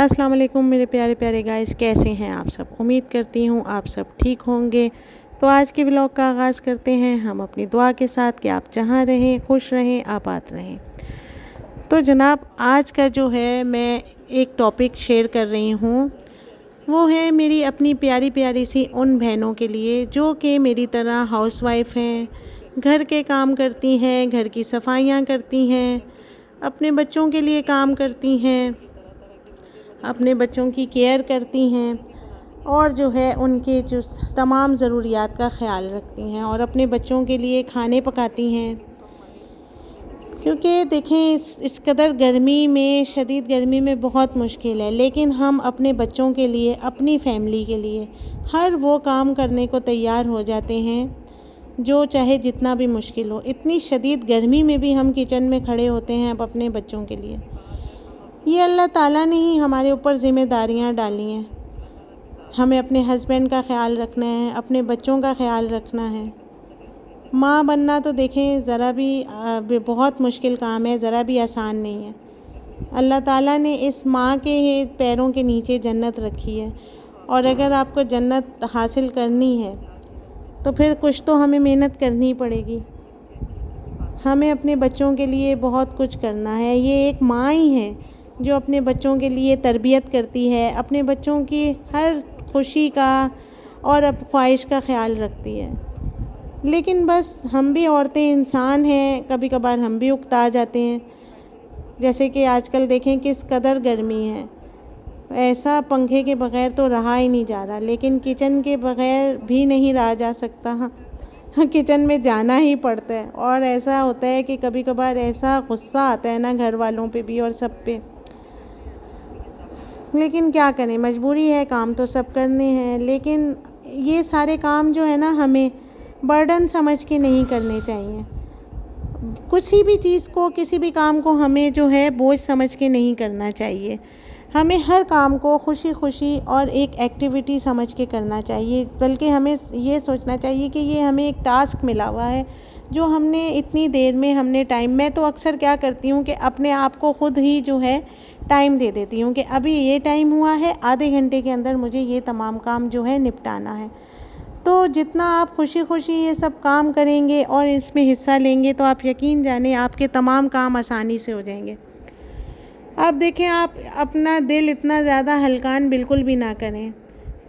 السلام علیکم میرے پیارے پیارے گائز، کیسے ہیں آپ سب؟ امید کرتی ہوں آپ سب ٹھیک ہوں گے۔ تو آج کے ولاگ کا آغاز کرتے ہیں ہم اپنی دعا کے ساتھ کہ آپ جہاں رہیں خوش رہیں، آباد رہیں۔ تو جناب، آج کا جو ہے میں ایک ٹاپک شیئر کر رہی ہوں، وہ ہے میری اپنی پیاری پیاری سی ان بہنوں کے لیے جو کہ میری طرح ہاؤس وائف ہیں، گھر کے کام کرتی ہیں، گھر کی صفائیاں کرتی ہیں، اپنے بچوں کے لیے کام کرتی ہیں، اپنے بچوں کی کیئر کرتی ہیں، اور جو ہے ان کے جو تمام ضروریات کا خیال رکھتی ہیں، اور اپنے بچوں کے لیے کھانے پکاتی ہیں۔ کیونکہ دیکھیں اس قدر گرمی میں، شدید گرمی میں بہت مشکل ہے، لیکن ہم اپنے بچوں کے لیے، اپنی فیملی کے لیے ہر وہ کام کرنے کو تیار ہو جاتے ہیں جو چاہے جتنا بھی مشکل ہو۔ اتنی شدید گرمی میں بھی ہم کچن میں کھڑے ہوتے ہیں اب اپنے بچوں کے لیے۔ یہ اللہ تعالیٰ نے ہی ہمارے اوپر ذمہ داریاں ڈالی ہیں۔ ہمیں اپنے ہسبینڈ کا خیال رکھنا ہے، اپنے بچوں کا خیال رکھنا ہے۔ ماں بننا تو دیکھیں ذرا بھی بہت مشکل کام ہے، ذرا بھی آسان نہیں ہے۔ اللہ تعالیٰ نے اس ماں کے پیروں کے نیچے جنت رکھی ہے، اور اگر آپ کو جنت حاصل کرنی ہے تو پھر کچھ تو ہمیں محنت کرنی پڑے گی۔ ہمیں اپنے بچوں کے لیے بہت کچھ کرنا ہے۔ یہ ایک ماں ہی ہے جو اپنے بچوں کے لیے تربیت کرتی ہے، اپنے بچوں کی ہر خوشی کا اور خواہش کا خیال رکھتی ہے۔ لیکن بس ہم بھی عورتیں انسان ہیں، کبھی کبھار ہم بھی اکتا جاتے ہیں۔ جیسے کہ آج کل دیکھیں کس قدر گرمی ہے، ایسا پنکھے کے بغیر تو رہا ہی نہیں جا رہا، لیکن کچن کے بغیر بھی نہیں رہا جا سکتا۔ کچن میں جانا ہی پڑتا ہے، اور ایسا ہوتا ہے کہ کبھی کبھار ایسا غصہ آتا ہے نا گھر والوں پہ بھی اور سب پہ، لیکن کیا کریں، مجبوری ہے، کام تو سب کرنے ہیں۔ لیکن یہ سارے کام جو ہے نا ہمیں برڈن سمجھ کے نہیں کرنے چاہیے۔ کسی بھی چیز کو، کسی بھی کام کو ہمیں جو ہے بوجھ سمجھ کے نہیں کرنا چاہیے۔ ہمیں ہر کام کو خوشی خوشی اور ایک ایکٹیویٹی سمجھ کے کرنا چاہیے، بلکہ ہمیں یہ سوچنا چاہیے کہ یہ ہمیں ایک ٹاسک ملا ہوا ہے جو ہم نے اتنی دیر میں میں تو اکثر کیا کرتی ہوں کہ اپنے آپ کو خود ہی جو ہے ٹائم دے دیتی ہوں کہ ابھی یہ ٹائم ہوا ہے، آدھے گھنٹے کے اندر مجھے یہ تمام کام جو ہے نپٹانا ہے۔ تو جتنا آپ خوشی خوشی یہ سب کام کریں گے اور اس میں حصہ لیں گے تو آپ یقین جانیں آپ کے تمام کام آسانی سے ہو جائیں گے۔ اب دیکھیں، آپ اپنا دل اتنا زیادہ ہلکان بالکل بھی نہ کریں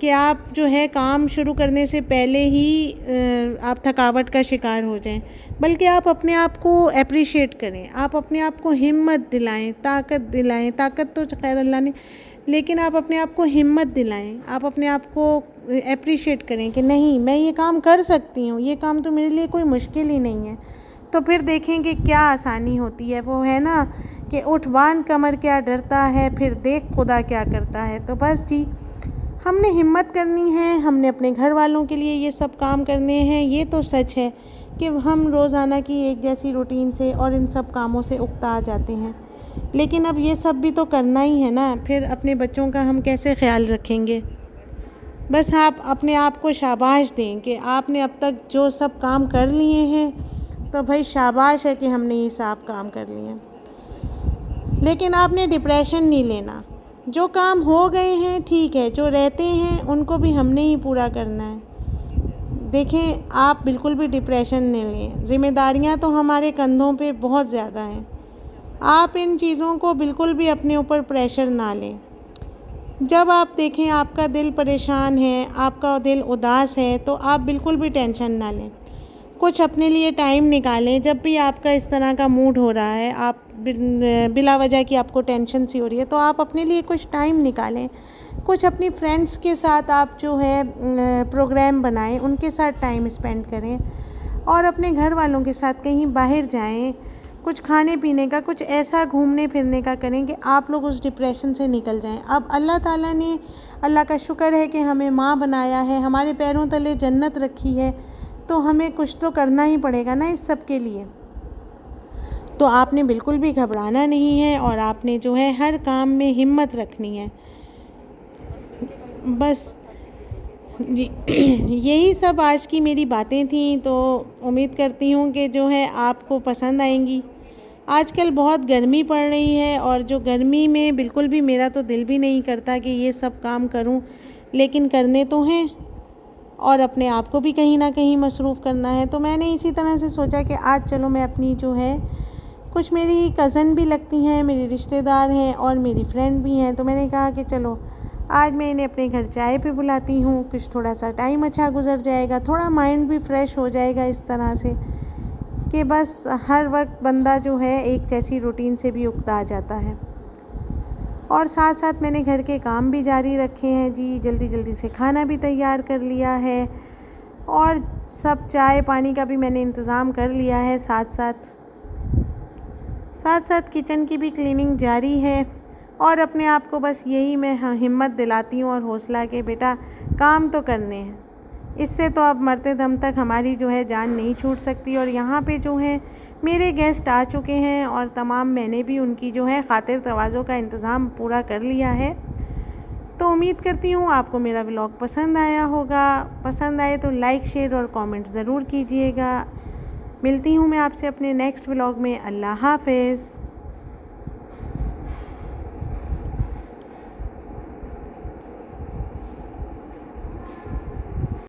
کہ آپ جو ہے کام شروع کرنے سے پہلے ہی آپ تھکاوٹ کا شکار ہو جائیں، بلکہ آپ اپنے آپ کو اپریشیٹ کریں، آپ اپنے آپ کو ہمت دلائیں، طاقت دلائیں۔ طاقت تو خیر اللہ نے، لیکن آپ اپنے آپ کو ہمت دلائیں، آپ اپنے آپ کو اپریشیٹ کریں کہ نہیں، میں یہ کام کر سکتی ہوں، یہ کام تو میرے لیے کوئی مشکل ہی نہیں ہے۔ تو پھر دیکھیں کہ کیا آسانی ہوتی ہے۔ وہ ہے نا کہ اٹھ باندھ کمر کیا ڈرتا ہے، پھر دیکھ خدا کیا کرتا ہے۔ تو بس جی، ہم نے ہمت کرنی ہے، ہم نے اپنے گھر والوں کے لیے یہ سب کام کرنے ہیں۔ یہ تو سچ ہے کہ ہم روزانہ کی ایک جیسی روٹین سے اور ان سب کاموں سے اکتا جاتے ہیں، لیکن اب یہ سب بھی تو کرنا ہی ہے نا، پھر اپنے بچوں کا ہم کیسے خیال رکھیں گے؟ بس آپ اپنے آپ کو شاباش دیں کہ آپ نے اب تک جو سب کام کر لیے ہیں، تو بھائی شاباش ہے کہ ہم نے یہ سب کام کر لیے ہیں۔ لیکن آپ نے ڈپریشن نہیں لینا، جو کام ہو گئے ہیں ٹھیک ہے، جو رہتے ہیں ان کو بھی ہم نے ہی پورا کرنا ہے۔ دیکھیں، آپ بالکل بھی ڈپریشن نہیں لیں، ذمہ داریاں تو ہمارے کندھوں پہ بہت زیادہ ہیں۔ آپ ان چیزوں کو بالکل بھی اپنے اوپر پریشر نہ لیں۔ جب آپ دیکھیں آپ کا دل پریشان ہے، آپ کا دل اداس ہے، تو آپ بالکل بھی ٹینشن نہ لیں، کچھ اپنے لیے ٹائم نکالیں۔ جب بھی آپ کا اس طرح کا موڈ ہو رہا ہے، آپ بلا وجہ کی آپ کو ٹینشن سی ہو رہی ہے، تو آپ اپنے لیے کچھ ٹائم نکالیں، کچھ اپنی فرینڈس کے ساتھ آپ جو ہے پروگرام بنائیں، ان کے ساتھ ٹائم اسپینڈ کریں، اور اپنے گھر والوں کے ساتھ کہیں باہر جائیں، کچھ کھانے پینے کا، کچھ ایسا گھومنے پھرنے کا کریں کہ آپ لوگ اس ڈپریشن سے نکل جائیں۔ اب اللہ تعالیٰ نے، اللہ کا شکر ہے کہ ہمیں ماں بنایا ہے، ہمارے پیروں تلے جنت رکھی ہے، تو ہمیں کچھ تو کرنا ہی پڑے گا نا اس سب کے لیے۔ تو آپ نے بالکل بھی گھبرانا نہیں ہے، اور آپ نے جو ہے ہر کام میں ہمت رکھنی ہے۔ بس جی، یہی سب آج کی میری باتیں تھیں، تو امید کرتی ہوں کہ جو ہے آپ کو پسند آئیں گی۔ آج کل بہت گرمی پڑ رہی ہے اور جو گرمی میں بالکل بھی میرا تو دل بھی نہیں کرتا کہ یہ سب کام کروں، لیکن کرنے تو ہیں اور اپنے آپ کو بھی کہیں نہ کہیں مصروف کرنا ہے۔ تو میں نے اسی طرح سے سوچا کہ آج چلو میں اپنی جو ہے کچھ میری کزن بھی لگتی ہیں، میری رشتہ دار ہیں اور میری فرینڈ بھی ہیں، تو میں نے کہا کہ چلو آج میں انہیں اپنے گھر چائے پہ بلاتی ہوں، کچھ تھوڑا سا ٹائم اچھا گزر جائے گا، تھوڑا مائنڈ بھی فریش ہو جائے گا اس طرح سے کہ بس ہر وقت بندہ جو ہے ایک جیسی روٹین سے بھی اکتا جاتا ہے۔ اور ساتھ ساتھ میں نے گھر کے کام بھی جاری رکھے ہیں جی، جلدی جلدی سے کھانا بھی تیار کر لیا ہے اور سب چائے پانی کا بھی میں نے انتظام کر لیا ہے، ساتھ ساتھ کچن کی بھی کلیننگ جاری ہے۔ اور اپنے آپ کو بس یہی میں ہمت دلاتی ہوں اور حوصلہ کہ بیٹا کام تو کرنے ہیں، اس سے تو اب مرتے دم تک ہماری جو ہے جان نہیں چھوٹ سکتی۔ اور یہاں پہ جو ہے میرے گیسٹ آ چکے ہیں اور تمام میں نے بھی ان کی جو ہے خاطر تواضع کا انتظام پورا کر لیا ہے۔ تو امید کرتی ہوں آپ کو میرا ولاگ پسند آیا ہوگا، پسند آئے تو لائک شیئر اور کامنٹ ضرور کیجیے گا۔ ملتی ہوں میں آپ سے اپنے نیکسٹ ولاگ میں۔ اللہ حافظ۔